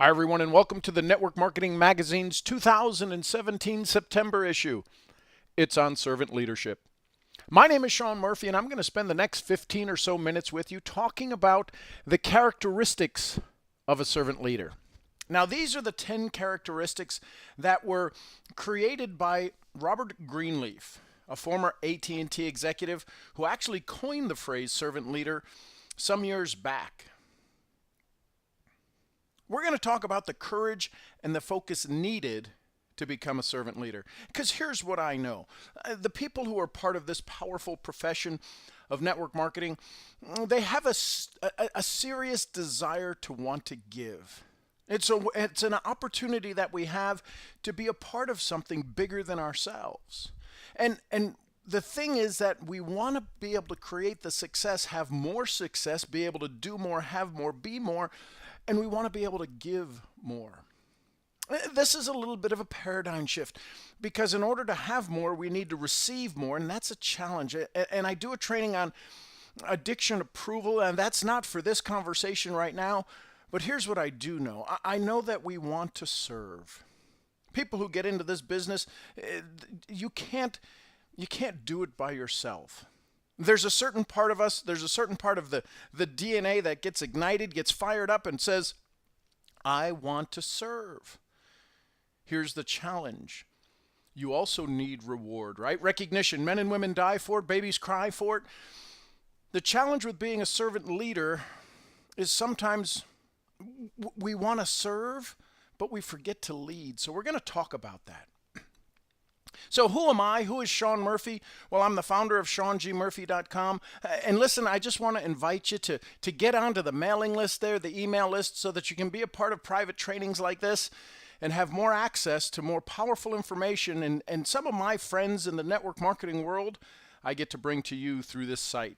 Hi, everyone, and welcome to the Network Marketing Magazine's 2017 September issue. It's on servant leadership. My name is Sean Murphy, and I'm going to spend the next 15 or so minutes with you talking about the characteristics of a servant leader. Now, these are the 10 characteristics that were created by Robert Greenleaf, a former AT&T executive who actually coined the phrase servant leader some years back. We're going to talk about the courage and the focus needed to become a servant leader. Because here's what I know. The people who are part of this powerful profession of network marketing, they have a serious desire to want to give. It's an opportunity that we have to be a part of something bigger than ourselves. And the thing is that we want to be able to create the success, have more success, be able to do more, have more, be more, and we want to be able to give more. This is a little bit of a paradigm shift because in order to have more, we need to receive more, and that's a challenge. And I do a training on addiction approval, and that's not for this conversation right now, but here's what I do know. I know that we want to serve. People who get into this business, you can't do it by yourself. There's a certain part of us, there's a certain part of the DNA that gets ignited, gets fired up and says, I want to serve. Here's the challenge. You also need reward, right? Recognition. Men and women die for it, babies cry for it. The challenge with being a servant leader is sometimes we want to serve, but we forget to lead. So we're going to talk about that. So who am I? Who is Sean Murphy? Well, I'm the founder of SeanGMurphy.com. And listen, I just want to invite you to get onto the mailing list there, the email list, so that you can be a part of private trainings like this and have more access to more powerful information. And some of my friends in the network marketing world, I get to bring to you through this site.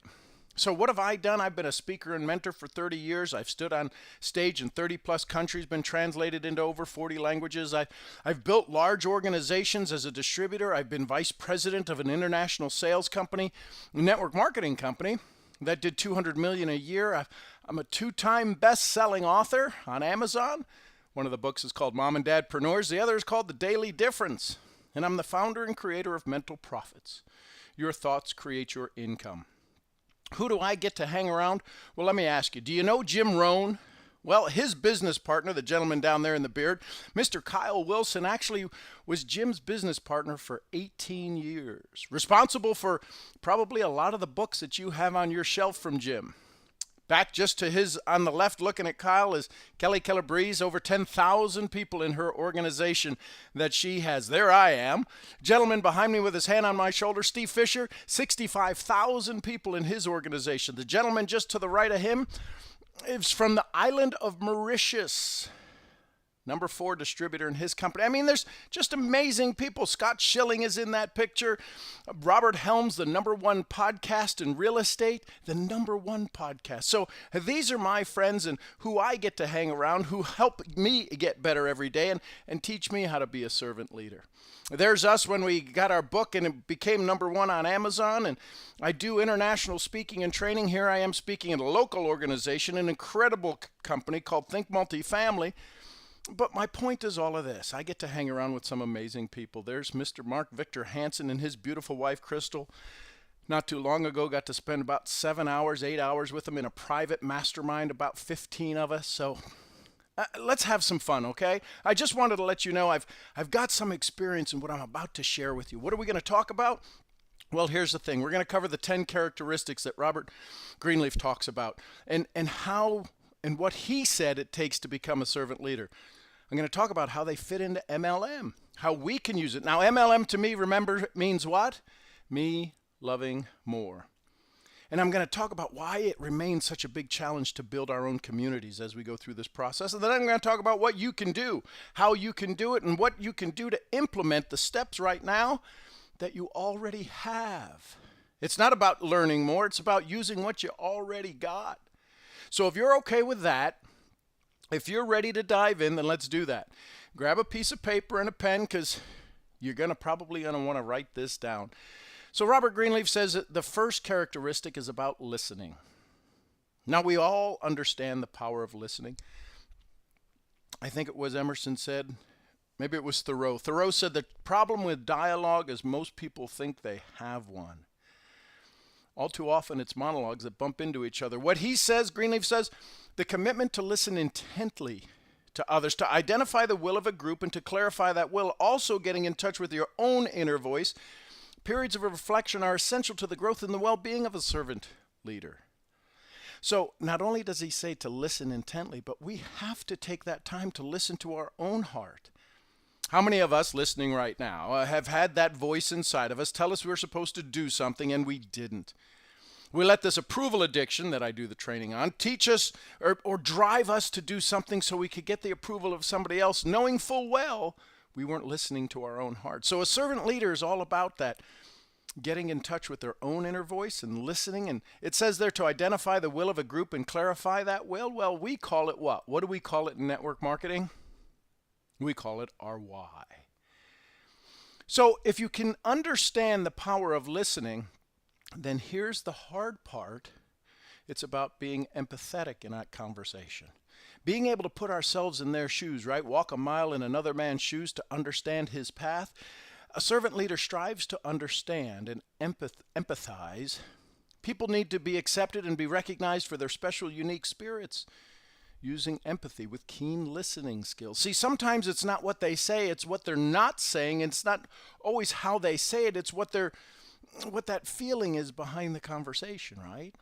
So what have I done? I've been a speaker and mentor for 30 years. I've stood on stage in 30 plus countries, been translated into over 40 languages. I've built large organizations as a distributor. I've been vice president of an international sales company, a network marketing company that did 200 million a year. I'm a 2-time best-selling author on Amazon. One of the books is called Mom and Dadpreneurs. The other is called The Daily Difference. And I'm the founder and creator of Mental Profits. Your thoughts create your income. Who do I get to hang around? Well, let me ask you, do you know Jim Rohn? Well, his business partner, the gentleman down there in the beard, Mr. Kyle Wilson, actually was Jim's business partner for 18 years, responsible for probably a lot of the books that you have on your shelf from Jim. Back just to his, on the left looking at Kyle is Kelly Calabrese, over 10,000 people in her organization that she has. There I am. Gentleman behind me with his hand on my shoulder, Steve Fisher, 65,000 people in his organization. The gentleman just to the right of him is from the island of Mauritius. Number 4 distributor in his company. I mean, there's just amazing people. Scott Schilling is in that picture. Robert Helms, the number 1 podcast in real estate, the number 1 podcast. So these are my friends and who I get to hang around, who help me get better every day and teach me how to be a servant leader. There's us when we got our book and it became number 1 on Amazon. And I do international speaking and training. Here I am speaking at a local organization, an incredible company called Think Multifamily. But my point is all of this. I get to hang around with some amazing people. There's Mr. Mark Victor Hansen and his beautiful wife, Crystal. Not too long ago, got to spend about 7 hours, 8 hours with them in a private mastermind, about 15 of us. So let's have some fun, okay? I just wanted to let you know I've got some experience in what I'm about to share with you. What are we going to talk about? Well, here's the thing. We're going to cover the 10 characteristics that Robert Greenleaf talks about and how and what he said it takes to become a servant leader. I'm going to talk about how they fit into MLM, how we can use it. Now, MLM to me, remember, means what? Me loving more. And I'm going to talk about why it remains such a big challenge to build our own communities as we go through this process. And then I'm going to talk about what you can do, how you can do it, and what you can do to implement the steps right now that you already have. It's not about learning more. It's about using what you already got. So if you're okay with that, if you're ready to dive in, then let's do that. Grab a piece of paper and a pen because you're probably going to want to write this down. So Robert Greenleaf says that the first characteristic is about listening. Now we all understand the power of listening. I think it was Emerson said, maybe it was Thoreau. Thoreau said the problem with dialogue is most people think they have one. All too often it's monologues that bump into each other. What he says, Greenleaf says, the commitment to listen intently to others, to identify the will of a group and to clarify that will, also getting in touch with your own inner voice. Periods of reflection are essential to the growth and the well-being of a servant leader. So not only does he say to listen intently, but we have to take that time to listen to our own heart. How many of us listening right now have had that voice inside of us tell us we're supposed to do something and we didn't? We let this approval addiction that I do the training on teach us or drive us to do something so we could get the approval of somebody else, knowing full well we weren't listening to our own heart. So a servant leader is all about that, getting in touch with their own inner voice and listening. And it says there to identify the will of a group and clarify that will. Well, we call it what? What do we call it in network marketing? We call it our why. So if you can understand the power of listening, then here's the hard part. It's about being empathetic in that conversation. Being able to put ourselves in their shoes, right? Walk a mile in another man's shoes to understand his path. A servant leader strives to understand and empathize. People need to be accepted and be recognized for their special, unique spirits, using empathy with keen listening skills. See, sometimes it's not what they say, it's what they're not saying. It's not always how they say it, it's what that feeling is behind the conversation, right?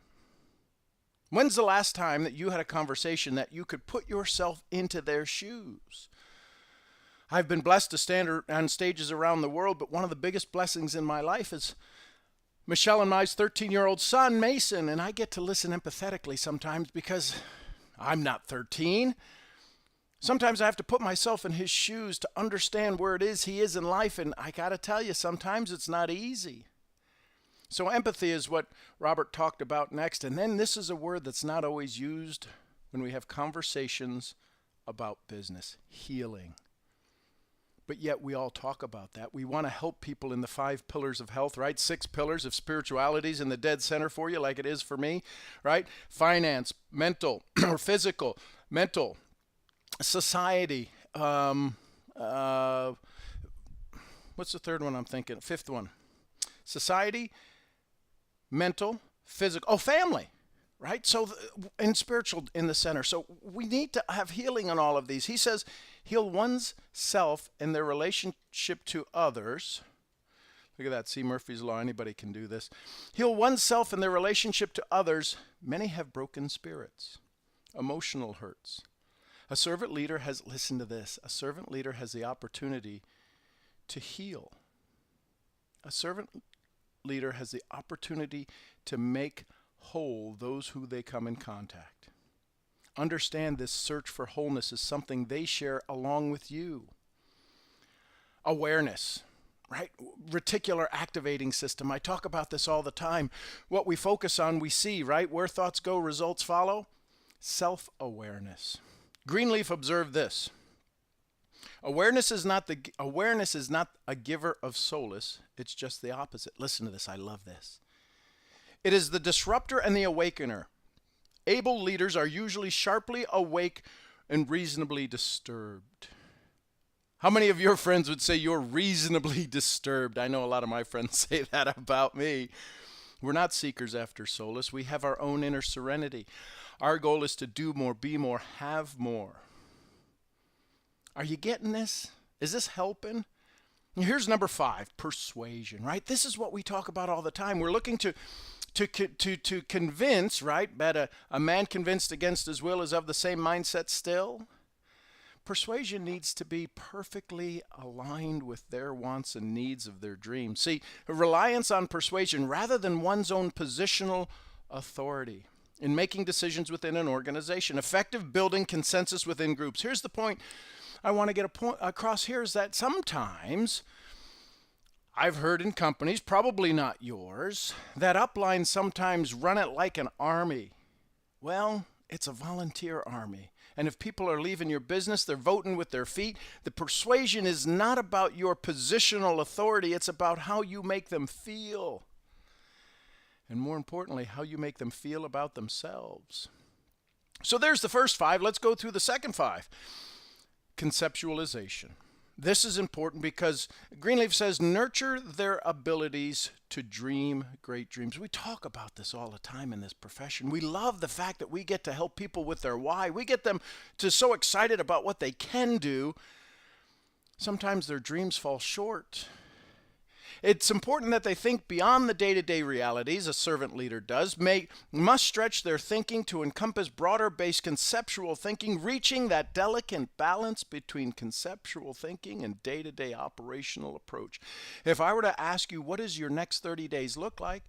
When's the last time that you had a conversation that you could put yourself into their shoes? I've been blessed to stand on stages around the world, but one of the biggest blessings in my life is Michelle and my 13-year-old son, Mason, and I get to listen empathetically sometimes because I'm not 13. Sometimes I have to put myself in his shoes to understand where it is he is in life, and I got to tell you, sometimes it's not easy. So empathy is what Robert talked about next. And then this is a word that's not always used when we have conversations about business: healing. But yet we all talk about that. We want to help people in the 5 pillars of health, right? 6 pillars of spirituality's in the dead center for you, like it is for me, right? Finance, mental or physical, mental, society. What's the third one I'm thinking? 5th one. Society, mental, physical, family, right? So, and spiritual in the center. So we need to have healing on all of these. He says, heal one's self in their relationship to others. Look at that. See Murphy's Law. Anybody can do this. Heal oneself in their relationship to others. Many have broken spirits, emotional hurts. A servant leader has, listen to this, a servant leader has the opportunity to heal. A servant leader has the opportunity to make whole those who they come in contact. Understand this search for wholeness is something they share along with you. Awareness, right? Reticular activating system. I talk about this all the time. What we focus on, we see, right? Where thoughts go, results follow. Self-awareness. Greenleaf observed this. Awareness is not a giver of solace. It's just the opposite. Listen to this. I love this. It is the disruptor and the awakener. Able leaders are usually sharply awake and reasonably disturbed. How many of your friends would say you're reasonably disturbed? I know a lot of my friends say that about me. We're not seekers after solace. We have our own inner serenity. Our goal is to do more, be more, have more. Are you getting this? Is this helping? Here's number 5, persuasion, right? This is what we talk about all the time. We're looking to convince, right? But a man convinced against his will is of the same mindset still. Persuasion needs to be perfectly aligned with their wants and needs of their dreams. See, reliance on persuasion rather than one's own positional authority in making decisions within an organization. Effective building consensus within groups. Here's the point I want to get across here is that sometimes I've heard in companies, probably not yours, that uplines sometimes run it like an army. Well, it's a volunteer army. And if people are leaving your business, they're voting with their feet. The persuasion is not about your positional authority. It's about how you make them feel. And more importantly, how you make them feel about themselves. So there's the first 5. Let's go through the second 5. Conceptualization. This is important because Greenleaf says nurture their abilities to dream great dreams. We talk about this all the time in this profession. We love the fact that we get to help people with their why. We get them to so excited about what they can do. Sometimes their dreams fall short. It's important that they think beyond the day-to-day realities, a servant leader does, must stretch their thinking to encompass broader-based conceptual thinking, reaching that delicate balance between conceptual thinking and day-to-day operational approach. If I were to ask you, what does your next 30 days look like?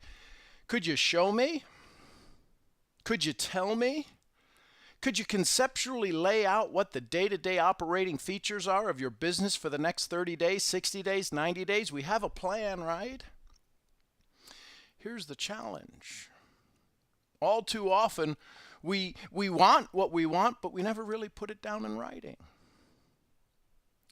Could you show me? Could you tell me? Could you conceptually lay out what the day-to-day operating features are of your business for the next 30 days, 60 days, 90 days? We have a plan, right? Here's the challenge. All too often, we want what we want, but we never really put it down in writing.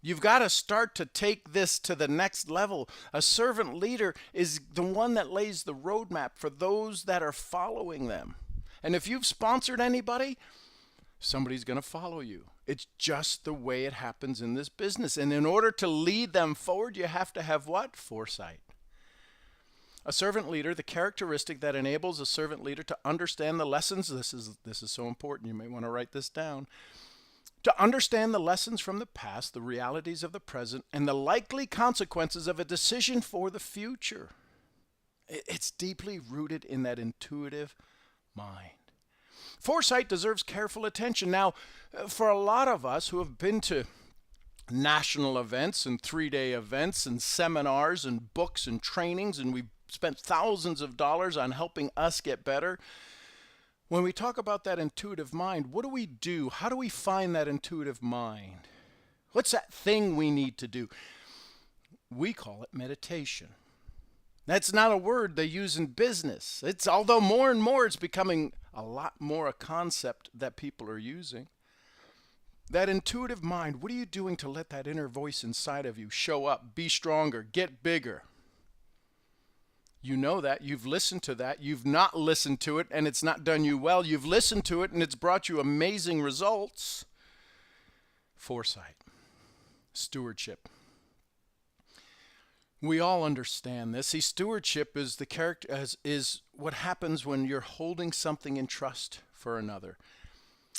You've got to start to take this to the next level. A servant leader is the one that lays the roadmap for those that are following them. And if you've sponsored anybody, somebody's going to follow you. It's just the way it happens in this business. And in order to lead them forward, you have to have what? Foresight. A servant leader, the characteristic that enables a servant leader to understand the lessons, this is so important, you may want to write this down, to understand the lessons from the past, the realities of the present, and the likely consequences of a decision for the future. It's deeply rooted in that intuitive mind. Foresight deserves careful attention. Now, for a lot of us who have been to national events and 3-day events and seminars and books and trainings, and we've spent thousands of dollars on helping us get better, when we talk about that intuitive mind, what do we do? How do we find that intuitive mind? What's that thing we need to do? We call it meditation. That's not a word they use in business. Although more and more it's becoming a lot more a concept that people are using. That intuitive mind, what are you doing to let that inner voice inside of you show up, be stronger, get bigger? You know that. You've listened to that. You've not listened to it and it's not done you well. You've listened to it and it's brought you amazing results. Foresight. Stewardship. We all understand this. See, stewardship is the character is what happens when you're holding something in trust for another.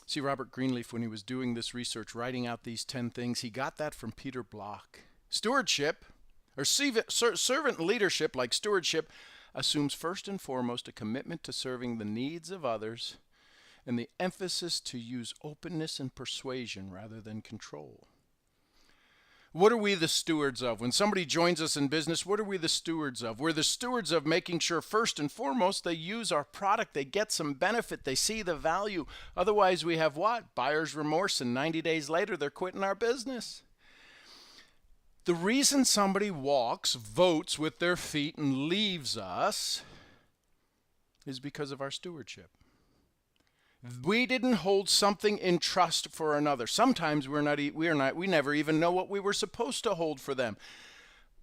See, Robert Greenleaf, when he was doing this research, writing out these 10 things, he got that from Peter Block. Stewardship, or servant leadership, like stewardship, assumes first and foremost a commitment to serving the needs of others and the emphasis to use openness and persuasion rather than control. What are we the stewards of? When somebody joins us in business, what are we the stewards of? We're the stewards of making sure first and foremost they use our product, they get some benefit, they see the value. Otherwise we have what? Buyer's remorse, and 90 days later they're quitting our business. The reason somebody walks, votes with their feet and leaves us is because of our stewardship. We didn't hold something in trust for another. Sometimes we never even know what we were supposed to hold for them.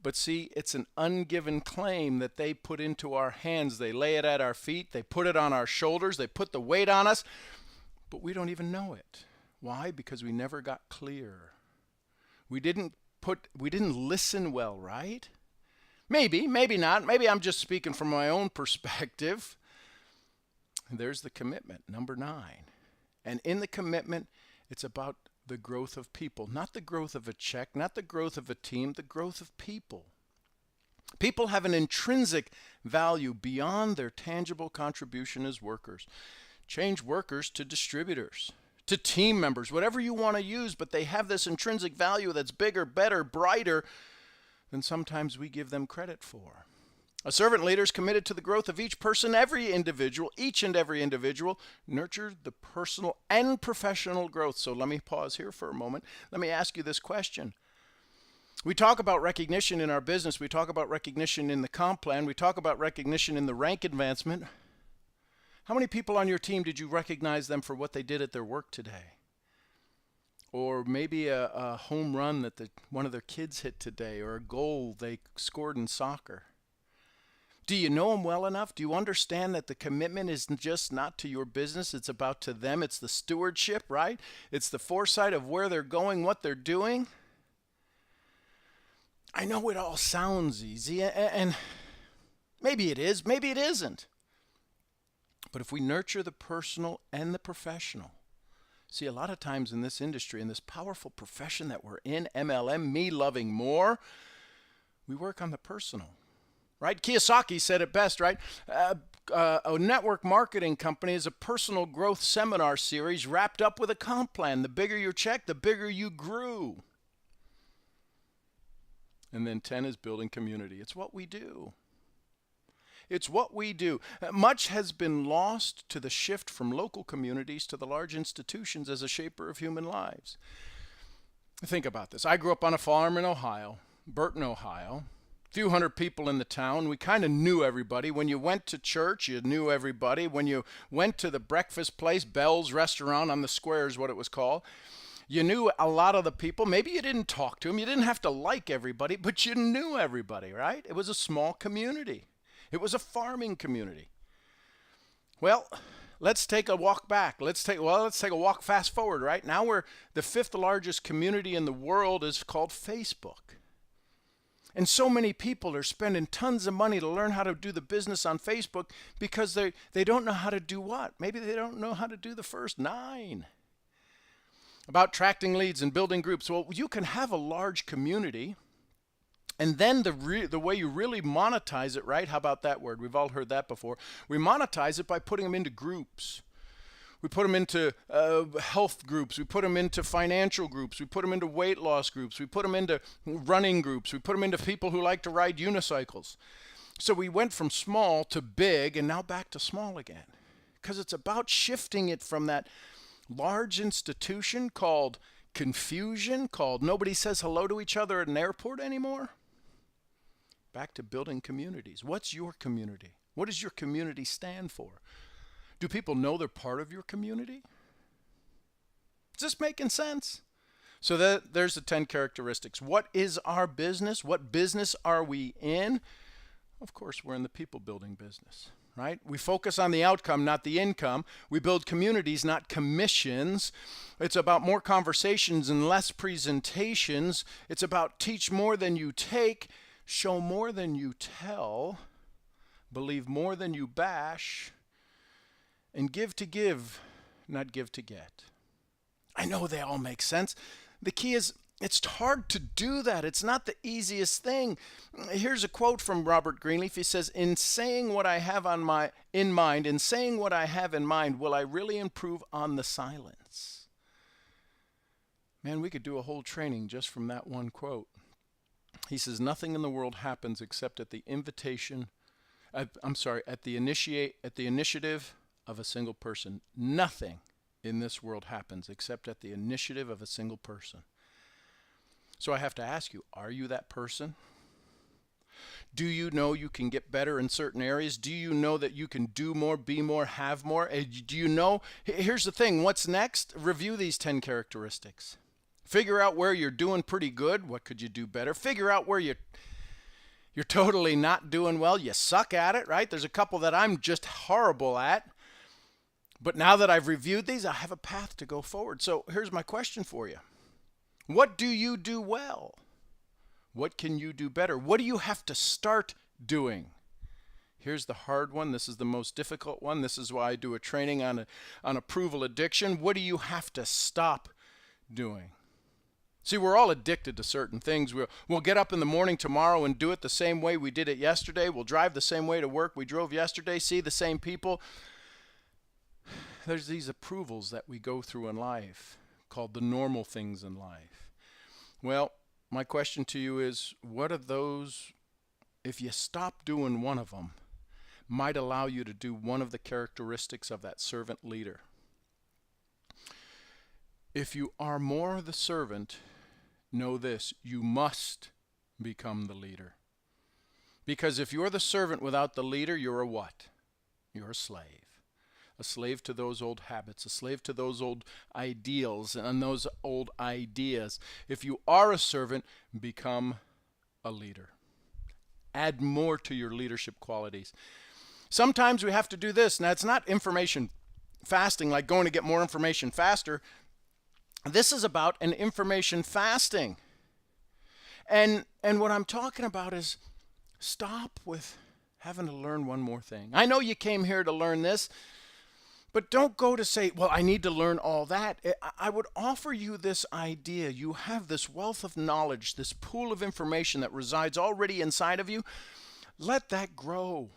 But see, it's an ungiven claim that they put into our hands. They lay it at our feet. They put it on our shoulders. They put the weight on us. But we don't even know it. Why? Because we never got clear. We didn't listen well, right? Maybe not. Maybe I'm just speaking from my own perspective. There's the commitment, number 9. And in the commitment, it's about the growth of people, not the growth of a check, not the growth of a team, the growth of people. People have an intrinsic value beyond their tangible contribution as workers. Change workers to distributors, to team members, whatever you want to use, but they have this intrinsic value that's bigger, better, brighter than sometimes we give them credit for. A servant leader is committed to the growth of each person, each and every individual. Nurture the personal and professional growth. So let me pause here for a moment. Let me ask you this question. We talk about recognition in our business. We talk about recognition in the comp plan. We talk about recognition in the rank advancement. How many people on your team did you recognize them for what they did at their work today? Or maybe a home run that one of their kids hit today, or a goal they scored in soccer. Do you know them well enough? Do you understand that the commitment is just not to your business? It's about to them. It's the stewardship, right? It's the foresight of where they're going, what they're doing. I know it all sounds easy, and maybe it is, maybe it isn't. But if we nurture the personal and the professional, see, a lot of times in this industry, in this powerful profession that we're in, MLM, me loving more, we work on the personal, right? Kiyosaki said it best, right? A network marketing company is a personal growth seminar series wrapped up with a comp plan. The bigger your check, the bigger you grew. And then 10 is building community. It's what we do. It's what we do. Much has been lost to the shift from local communities to the large institutions as a shaper of human lives. Think about this. I grew up on a farm in Ohio, Burton, Ohio. A few hundred people in the town. We kind of knew everybody. When you went to church, you knew everybody. When you went to the breakfast place, Bell's Restaurant on the square is what it was called, you knew a lot of the people. Maybe you didn't talk to them. You didn't have to like everybody, but you knew everybody, right? It was a small community. It was a farming community. Well, let's take a walk back. Let's take a walk fast forward, right? Now we're the 5th largest community in the world is called Facebook. And so many people are spending tons of money to learn how to do the business on Facebook because they don't know how to do what? Maybe they don't know how to do the first 9. About attracting leads and building groups. Well, you can have a large community, and then the way you really monetize it, right? How about that word? We've all heard that before. We monetize it by putting them into groups. We put them into health groups. We put them into financial groups. We put them into weight loss groups. We put them into running groups. We put them into people who like to ride unicycles. So we went from small to big and now back to small again, because it's about shifting it from that large institution called confusion, called nobody says hello to each other at an airport anymore, back to building communities. What's your community? What does your community stand for? Do people know they're part of your community? Is this making sense? So there's the 10 characteristics. What is our business? What business are we in? Of course, we're in the people building business. Right? We focus on the outcome, not the income. We build communities, not commissions. It's about more conversations and less presentations. It's about teach more than you take, show more than you tell, believe more than you bash, and give to give, not give to get. I know they all make sense. The key is it's hard to do that. It's not the easiest thing. Here's a quote from Robert Greenleaf. He says, in saying what I have in mind, will I really improve on the silence? Man, we could do a whole training just from that one quote. He says, nothing in the world happens except at the initiative of a single person. Nothing in this world happens except at the initiative of a single person. So I have to ask you, are you that person? Do you know you can get better in certain areas? Do you know that you can do more, be more, have more? Do you know? Here's the thing. What's next? Review these 10 characteristics. Figure out where you're doing pretty good. What could you do better? Figure out where you're totally not doing well. You suck at it, right? There's a couple that I'm just horrible at. But now that I've reviewed these, I have a path to go forward. So here's my question for you. What do you do well? What can you do better? What do you have to start doing? Here's the hard one. This is the most difficult one. This is why I do a training on approval addiction. What do you have to stop doing? See, we're all addicted to certain things. We'll get up in the morning tomorrow and do it the same way we did it yesterday. We'll drive the same way to work we drove yesterday, see the same people. There's these approvals that we go through in life called the normal things in life. Well, my question to you is, what are those, if you stop doing one of them, might allow you to do one of the characteristics of that servant leader? If you are more the servant, know this, you must become the leader. Because if you're the servant without the leader, you're a what? You're a slave. A slave to those old habits, a slave to those old ideals and those old ideas. If you are a servant, become a leader. Add more to your leadership qualities. Sometimes we have to do this. Now, it's not information fasting, like going to get more information faster. This is about an information fasting. And what I'm talking about is stop with having to learn one more thing. I know you came here to learn this, but don't go to say, well, I need to learn all that. I would offer you this idea. You have this wealth of knowledge, this pool of information that resides already inside of you. Let that grow.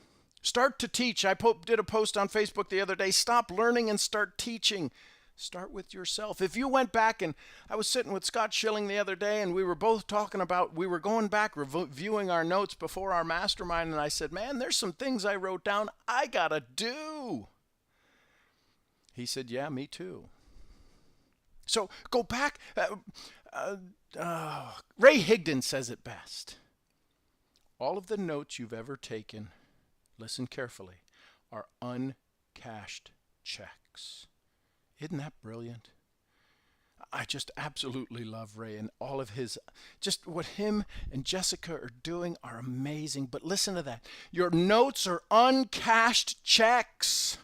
Start to teach. I did a post on Facebook the other day. Stop learning and start teaching. Start with yourself. If you went back, and I was sitting with Scott Schilling the other day, and we were both talking about, we were going back, reviewing our notes before our mastermind, and I said, man, there's some things I wrote down I got to do. He said, yeah, me too. So go back. Ray Higdon says it best. All of the notes you've ever taken, listen carefully, are uncashed checks. Isn't that brilliant? I just absolutely love Ray, and all of his, just what him and Jessica are doing are amazing. But listen to that. Your notes are uncashed checks.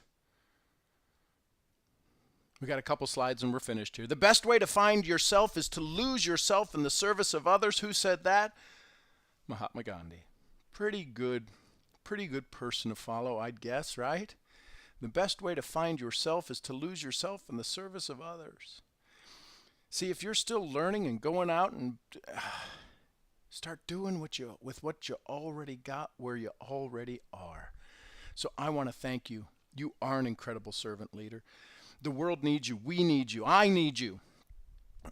We got a couple slides and we're finished here. The best way to find yourself is to lose yourself in the service of others. Who said that? Mahatma Gandhi. Pretty good person to follow, I'd guess, right? The best way to find yourself is to lose yourself in the service of others. See, if you're still learning and going out and start doing with what you already got, where you already are. So I want to thank you. You are an incredible servant leader. The world needs you. We need you. I need you.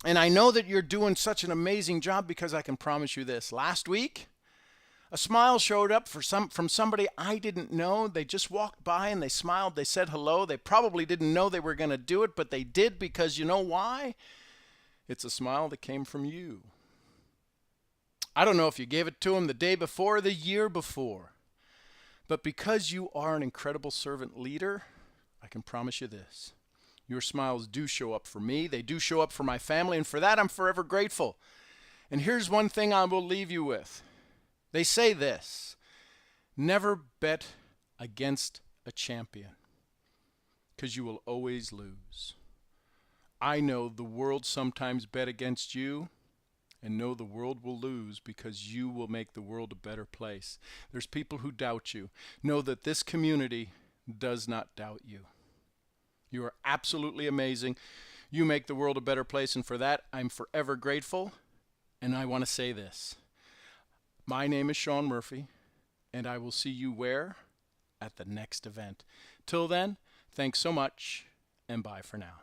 And I know that you're doing such an amazing job because I can promise you this. Last week, a smile showed up from somebody I didn't know. They just walked by and they smiled. They said hello. They probably didn't know they were going to do it, but they did because you know why? It's a smile that came from you. I don't know if you gave it to them the day before or the year before, but because you are an incredible servant leader, I can promise you this. Your smiles do show up for me. They do show up for my family, and for that I'm forever grateful. And here's one thing I will leave you with. They say this: never bet against a champion, because you will always lose. I know the world sometimes bet against you, and know the world will lose because you will make the world a better place. There's people who doubt you. Know that this community does not doubt you. You are absolutely amazing. You make the world a better place, and for that, I'm forever grateful. And I want to say this. My name is Sean Murphy, and I will see you where? At the next event. Till then, thanks so much, and bye for now.